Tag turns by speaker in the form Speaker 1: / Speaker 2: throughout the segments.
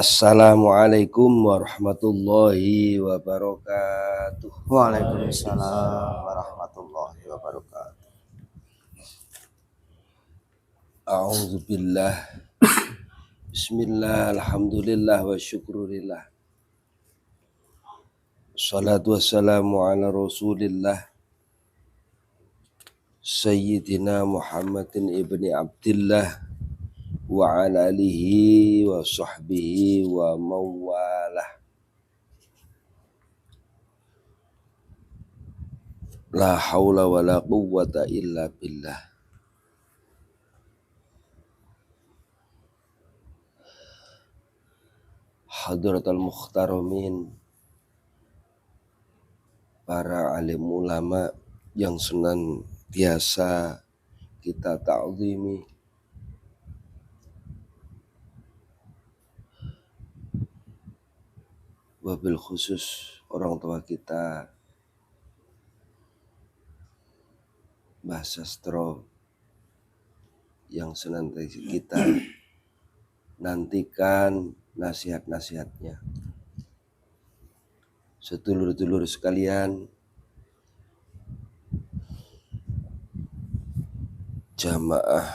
Speaker 1: Assalamualaikum warahmatullahi wabarakatuh.
Speaker 2: Waalaikumsalam warahmatullahi wabarakatuh.
Speaker 1: A'udzubillah. Bismillah, alhamdulillah wa syukurillah. Salatu wassalamu ala rasulillah Sayyidina Muhammadin ibni Abdillah wa ala alihi wa sahbihi wa mawalah. La hawla wa la quwwata illa billah. Hadratul Mukhtaramin, para alim ulama yang senantiasa kita ta'zimi, wabil khusus orang tua kita Mbah Sastro yang senantiasa kita nantikan nasihat-nasihatnya. Sedulur-dulur sekalian, jamaah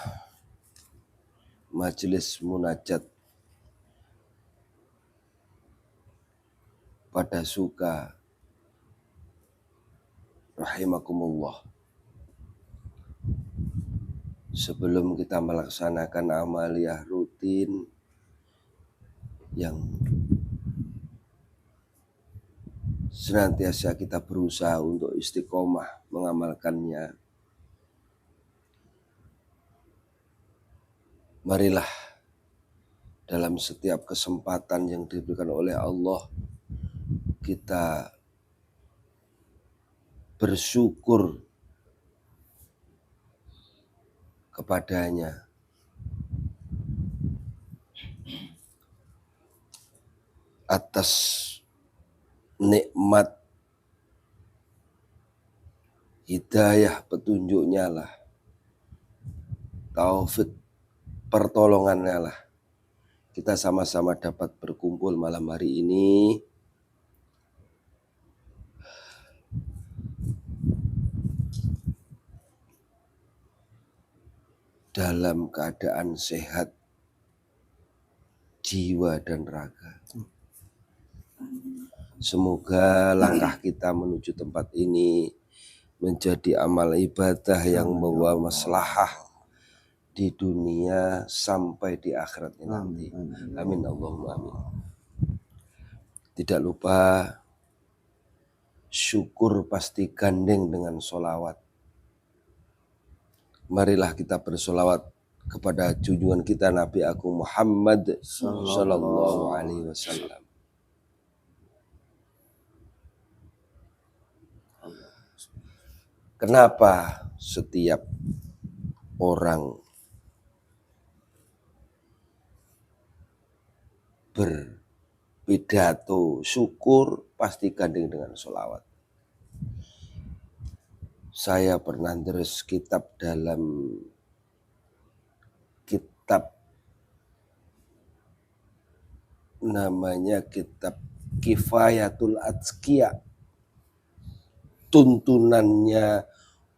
Speaker 1: majelis munajat pada suka rahimakumullah. Sebelum kita melaksanakan amaliyah rutin yang senantiasa kita berusaha untuk istiqomah mengamalkannya, marilah dalam setiap kesempatan yang diberikan oleh Allah kita bersyukur kepadanya atas nikmat hidayah petunjuknya lah, taufik pertolongannya lah, kita sama-sama dapat berkumpul malam hari ini dalam keadaan sehat jiwa dan raga. Semoga langkah kita menuju tempat ini menjadi amal ibadah yang membawa maslahah di dunia sampai di akhirat nanti. Amin Allahumma amin. Tidak lupa syukur pasti gandeng dengan sholawat. Marilah kita bersolawat kepada junjungan kita Nabi Agung Muhammad sallallahu alaihi wasallam. Kenapa setiap orang berpidato syukur pasti gandeng dengan sholawat? Saya pernah deres kitab dalam kitab namanya kitab Kifayatul Atqiya, tuntunannya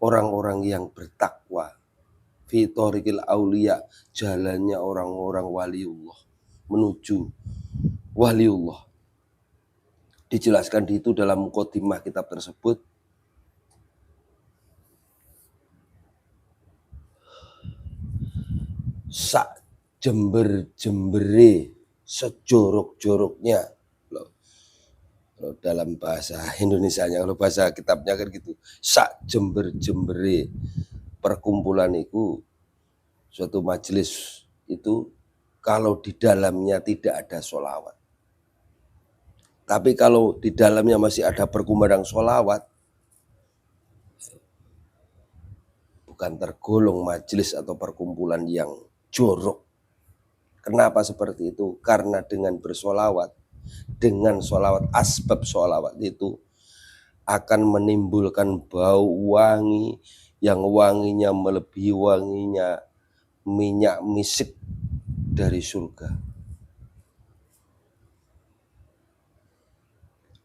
Speaker 1: orang-orang yang bertakwa, fi thoriqil auliya, jalannya orang-orang waliullah menuju waliullah. Dijelaskan di itu dalam mukadimah kitab tersebut. Sak jember-jembere, sejorok-joroknya loh, dalam bahasa Indonesianya, kalau bahasa kitabnya kan gitu, sak jember-jembere perkumpulan itu, suatu majelis itu kalau di dalamnya tidak ada sholawat. Tapi kalau di dalamnya masih ada perkumpulan sholawat, bukan tergolong majelis atau perkumpulan yang jorok. Kenapa seperti itu? Karena dengan bersolawat, dengan sholawat, asbab sholawat itu akan menimbulkan bau wangi yang wanginya melebihi wanginya minyak misik dari surga.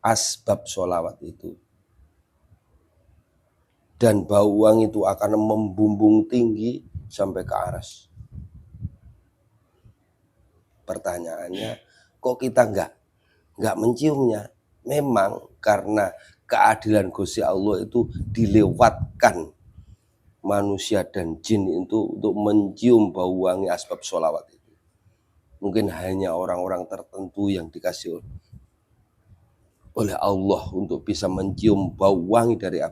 Speaker 1: asbab sholawat itu. Dan bau wangi itu akan membumbung tinggi sampai ke aras. Pertanyaannya, kok kita enggak menciumnya? Memang karena keadilan Gusti Allah itu dilewatkan manusia dan jin itu untuk mencium bau wangi asbab sholawat itu. Mungkin hanya orang-orang tertentu yang dikasih oleh Allah untuk bisa mencium bau wangi dari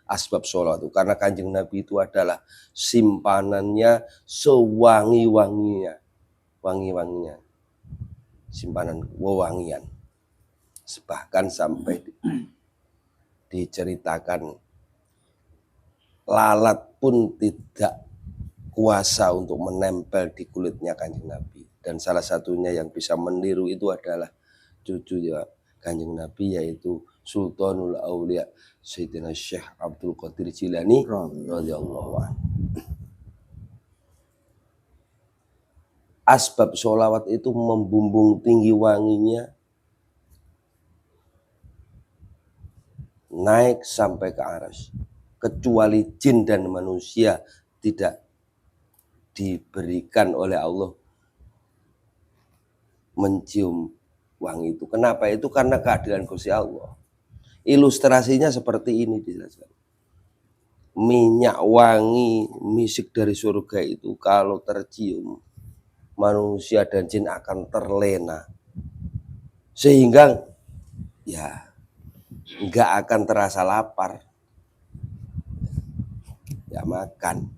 Speaker 1: asbab sholawat itu. Karena Kanjeng Nabi itu adalah simpanannya sewangi-wanginya, wangi-wanginya, simpanan wewangian. Bahkan sampai diceritakan lalat pun tidak kuasa untuk menempel di kulitnya Kanjeng Nabi. Dan salah satunya yang bisa meniru itu adalah cucu Kanjeng Nabi, yaitu Sultanul Aulia Sayyidina Syekh Abdul Qadir Jilani radhiyallahu anhu. Asbab sholawat itu membumbung tinggi wanginya, naik sampai ke aras. Kecuali jin dan manusia tidak diberikan oleh Allah mencium wangi itu. Kenapa? Itu karena keadilan Gusti Allah. Ilustrasinya seperti ini dijelaskan. Minyak wangi misik dari surga itu kalau tercium, manusia dan jin akan terlena. Sehingga ya enggak akan terasa lapar. Ya makan.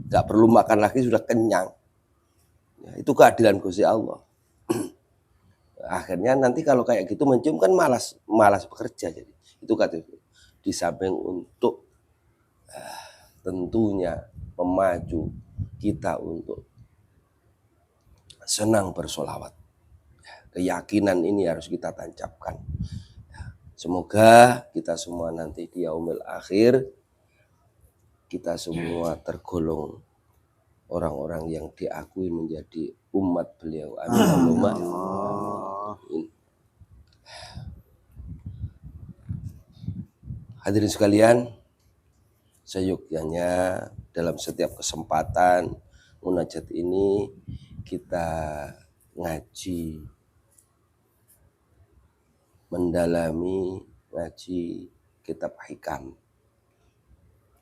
Speaker 1: Enggak perlu makan lagi, sudah kenyang. Ya, itu keadilan Gusti Allah. Akhirnya nanti kalau kayak gitu mencium kan malas bekerja. Jadi itu kata di samping untuk tentunya memacu kita untuk senang bersolawat. Keyakinan ini harus kita tancapkan. Semoga kita semua nanti di yaumil akhir kita semua tergolong orang-orang yang diakui menjadi umat beliau. Amin. Allahumma amin. Hadirin sekalian, seyogyanya dalam setiap kesempatan munajat ini kita ngaji, mendalami ngaji kitab hikam.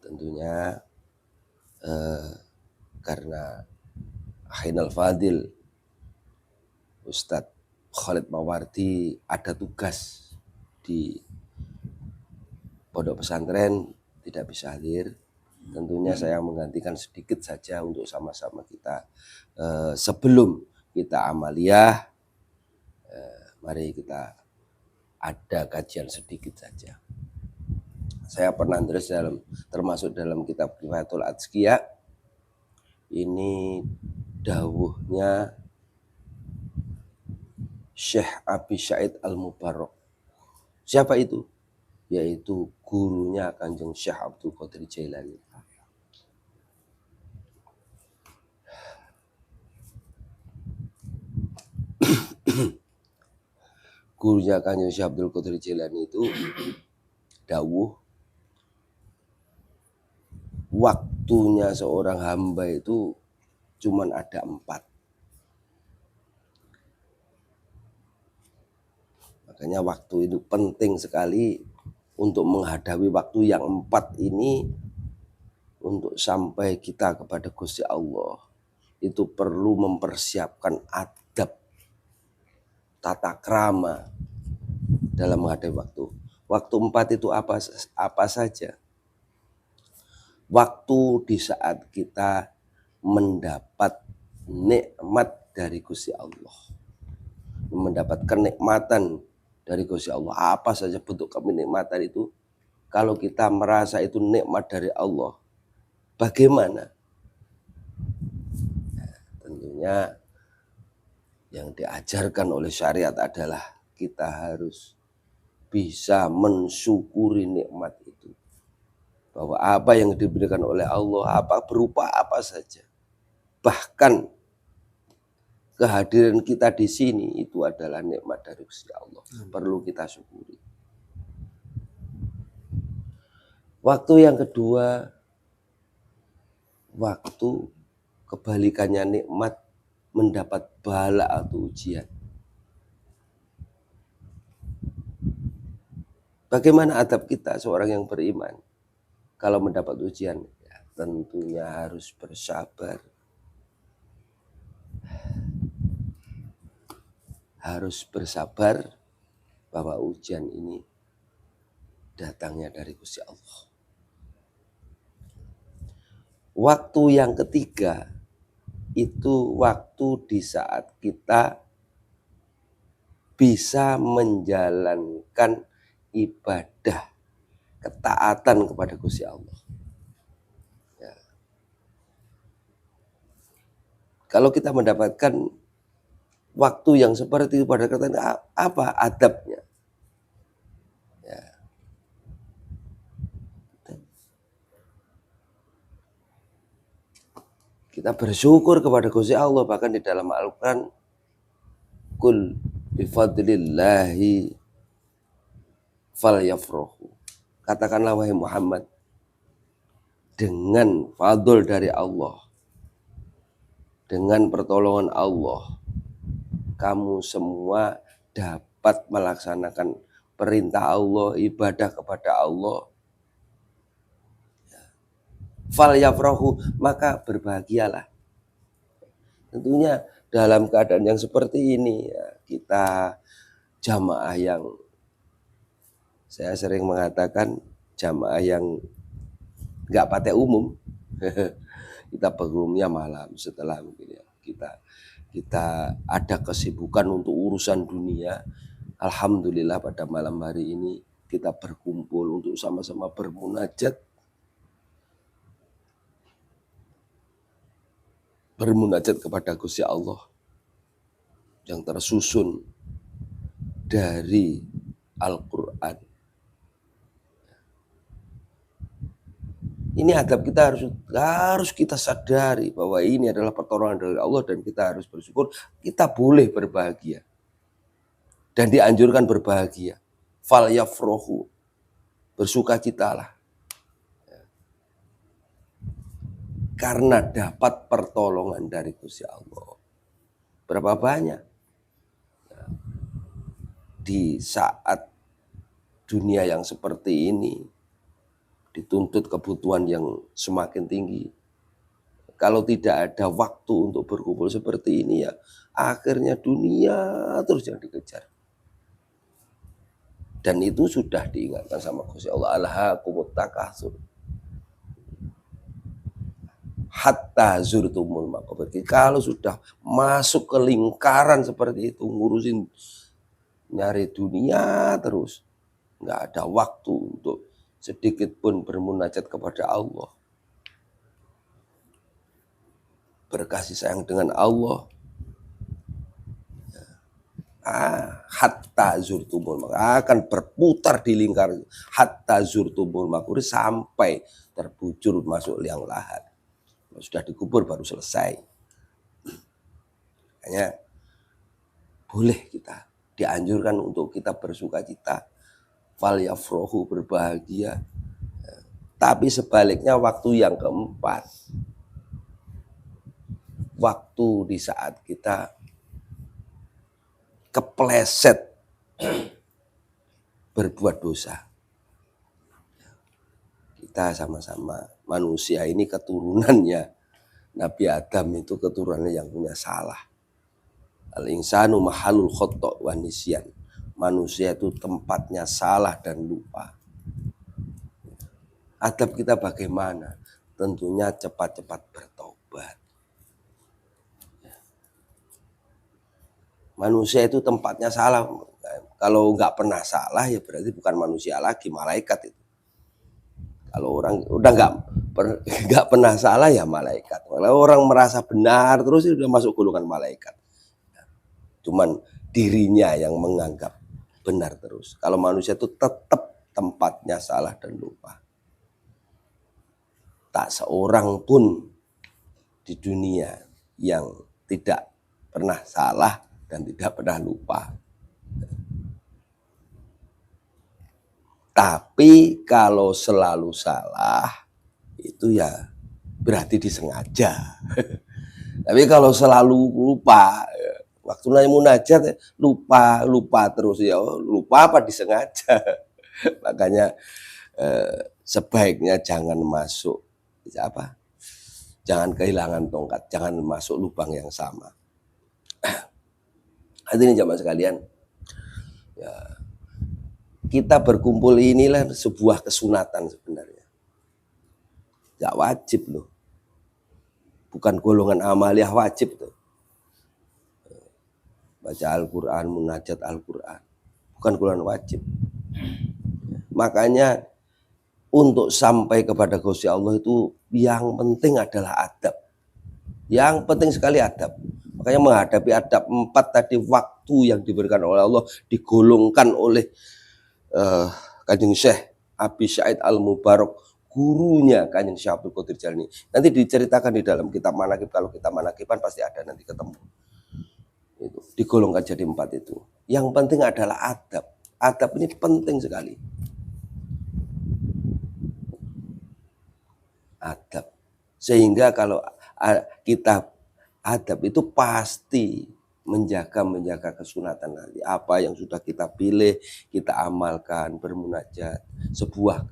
Speaker 1: Tentunya karena Akhinal Fadil Ustadz Khalid Mawardi ada tugas di pondok pesantren, tidak bisa hadir. Tentunya saya menggantikan sedikit saja untuk sama-sama kita sebelum kita amaliyah, mari kita ada kajian sedikit saja. Saya pernah termasuk dalam kitab Kifayatul Adzkiya. Ini dawuhnya Syekh Abi Sa'id Al-Mubarok. Siapa itu? Yaitu gurunya Kanjeng Syekh Abdul Qadir Jailani. Gurunya Kanjeng Syekh Abdul Qadir Jailani itu dawuh, waktunya seorang hamba itu cuman ada 4. Makanya waktu itu penting sekali untuk menghadapi waktu yang 4 ini. Untuk sampai kita kepada Gusti Allah itu perlu mempersiapkan adab, tata krama dalam menghadapi waktu. Waktu 4 itu apa saja? Waktu di saat kita mendapat nikmat dari Gusti Allah, mendapat kenikmatan dari Gusti Allah. Apa saja bentuk kenikmatan itu, kalau kita merasa itu nikmat dari Allah, bagaimana? Tentunya yang diajarkan oleh syariat adalah kita harus bisa mensyukuri nikmat itu. Bahwa apa yang diberikan oleh Allah, berupa apa saja. Bahkan kehadiran kita di sini itu adalah nikmat dari Gusti Allah. Perlu kita syukuri. Waktu yang kedua, waktu kebalikannya nikmat mendapat bala atau ujian. Bagaimana adab kita seorang yang beriman kalau mendapat ujian? Ya, tentunya harus bersabar. Harus bersabar bahwa ujian ini datangnya dari Gusti Allah. Waktu yang ketiga itu waktu di saat kita bisa menjalankan ibadah ketaatan kepada Gusti Allah. Ya. Kalau kita mendapatkan waktu yang seperti itu pada ketaatan, apa adabnya? Ya. Kita bersyukur kepada Gusti Allah, bahkan di dalam Al-Quran, kul bifadlillahi falyafrahu. Katakanlah wahai Muhammad, dengan fadl dari Allah, dengan pertolongan Allah, kamu semua dapat melaksanakan perintah Allah, ibadah kepada Allah. Falyafrahu, maka berbahagialah. Tentunya dalam keadaan yang seperti ini ya, kita jamaah yang, saya sering mengatakan jamaah yang nggak pakai umum. Kita berumumnya malam setelah mungkin ya, kita ada kesibukan untuk urusan dunia. Alhamdulillah pada malam hari ini kita berkumpul untuk sama-sama bermunajat. Bermunajat kepada Gusti Allah yang tersusun dari Al-Quran. Ini adab kita harus kita sadari bahwa ini adalah pertolongan dari Allah dan kita harus bersyukur. Kita boleh berbahagia dan dianjurkan berbahagia. Falyafrahu, bersukacitalah karena dapat pertolongan dari Gusti Allah. Berapa banyak di saat dunia yang seperti ini dituntut kebutuhan yang semakin tinggi. Kalau tidak ada waktu untuk berkumpul seperti ini ya akhirnya dunia terus yang dikejar. Dan itu sudah diingatkan sama Gusti Allah, alhaakumut takatsur hatta zurtumul maqabir. Kalau sudah masuk ke lingkaran seperti itu, ngurusin nyari dunia terus, nggak ada waktu untuk sedikit pun bermunajat kepada Allah, berkasih sayang dengan Allah. Hatta zurtumul maqabir, akan berputar di lingkaran hatta zurtumul maqabir sampai terbujur masuk liang lahat. Sudah dikubur baru selesai. Hanya boleh kita dianjurkan untuk kita bersukacita, falyafrahu, berbahagia. Tapi sebaliknya waktu yang keempat, waktu di saat kita kepleset berbuat dosa. Kita sama-sama manusia ini keturunannya Nabi Adam, itu keturunannya yang punya salah. Al-insanu mahalul khoto' wa nisyan. Manusia itu tempatnya salah dan lupa. Adab kita bagaimana? Tentunya cepat-cepat bertobat. Manusia itu tempatnya salah. Kalau nggak pernah salah ya berarti bukan manusia lagi, malaikat itu. Kalau orang udah nggak pernah salah ya malaikat. Kalau orang merasa benar terus itu udah masuk golongan malaikat. Cuman dirinya yang menganggap benar terus. Kalau manusia itu tetap tempatnya salah dan lupa. Tak seorang pun di dunia yang tidak pernah salah dan tidak pernah lupa. Tapi kalau selalu salah itu ya berarti disengaja. Tapi kalau selalu lupa, waktu nanya munajat lupa terus ya, lupa apa disengaja. Makanya sebaiknya jangan masuk jangan kehilangan tongkat, jangan masuk lubang yang sama. Hadirin jamaah sekalian, ya, kita berkumpul inilah sebuah kesunatan sebenarnya. Gak wajib loh. Bukan golongan amaliyah wajib tuh. Baca Al-Quran, munajat Al-Quran. Bukan golongan wajib. Makanya untuk sampai kepada Gusti Allah itu yang penting adalah adab. Yang penting sekali adab. Makanya menghadapi adab 4 tadi, waktu yang diberikan oleh Allah digolongkan oleh Kanjeng Syekh Abi Sa'id Al-Mubarak, gurunya Kanjeng Syekh Abdul Qadir Jalani. Nanti diceritakan di dalam kitab manakib, kalau kita manakiban pasti ada nanti ketemu. Itu digolongkan jadi 4 itu. Yang penting adalah adab. Adab ini penting sekali. Adab. Sehingga kalau kita adab itu pasti menjaga kesunatan nanti. Apa yang sudah kita pilih, kita amalkan, bermunajat. Sebuah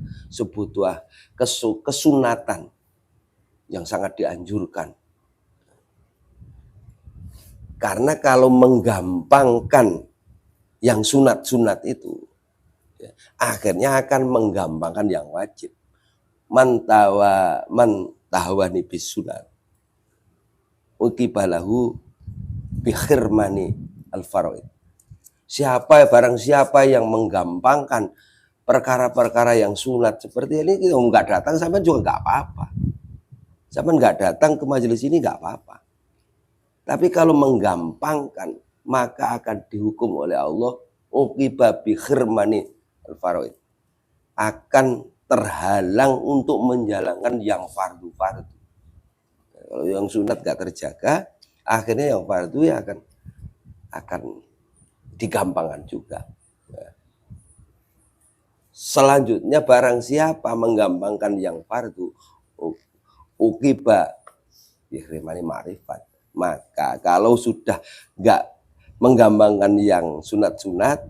Speaker 1: kesunatan yang sangat dianjurkan. Karena kalau menggampangkan yang sunat-sunat itu, ya, akhirnya akan menggampangkan yang wajib. Man tahawani bis sunat ukibalahu bikhirmani al-faraid. Barang siapa yang menggampangkan perkara-perkara yang sunat seperti ini, kita nggak datang sampai juga nggak apa-apa. Sampai nggak datang ke majelis ini nggak apa-apa. Tapi kalau menggampangkan, maka akan dihukum oleh Allah uqiba bikhirmani al-faraid. Akan terhalang untuk menjalankan yang fardu-fardu. Kalau yang sunat gak terjaga, akhirnya yang fardu ya akan digampangkan juga. Selanjutnya barang siapa menggampangkan yang fardu, uqiba bikhirmani ma'rifat. Maka kalau sudah gak menggampangkan yang sunat-sunat,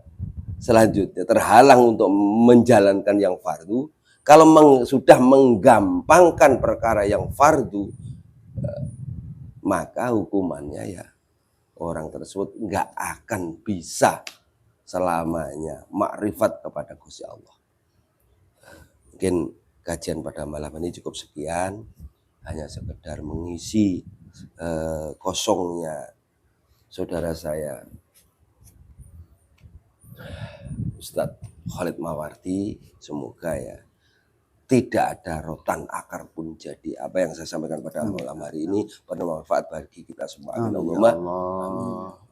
Speaker 1: selanjutnya terhalang untuk menjalankan yang fardu. Kalau sudah menggampangkan perkara yang fardu, maka hukumannya ya orang tersebut nggak akan bisa selamanya makrifat kepada Gusti Allah. Mungkin kajian pada malam ini cukup sekian, hanya sekedar mengisi kosongnya saudara saya Ustadz Khalid Mawardi. Semoga ya tidak ada rotan akar pun jadi. Apa yang saya sampaikan pada malam hari ini bermanfaat bagi kita semua. Amin.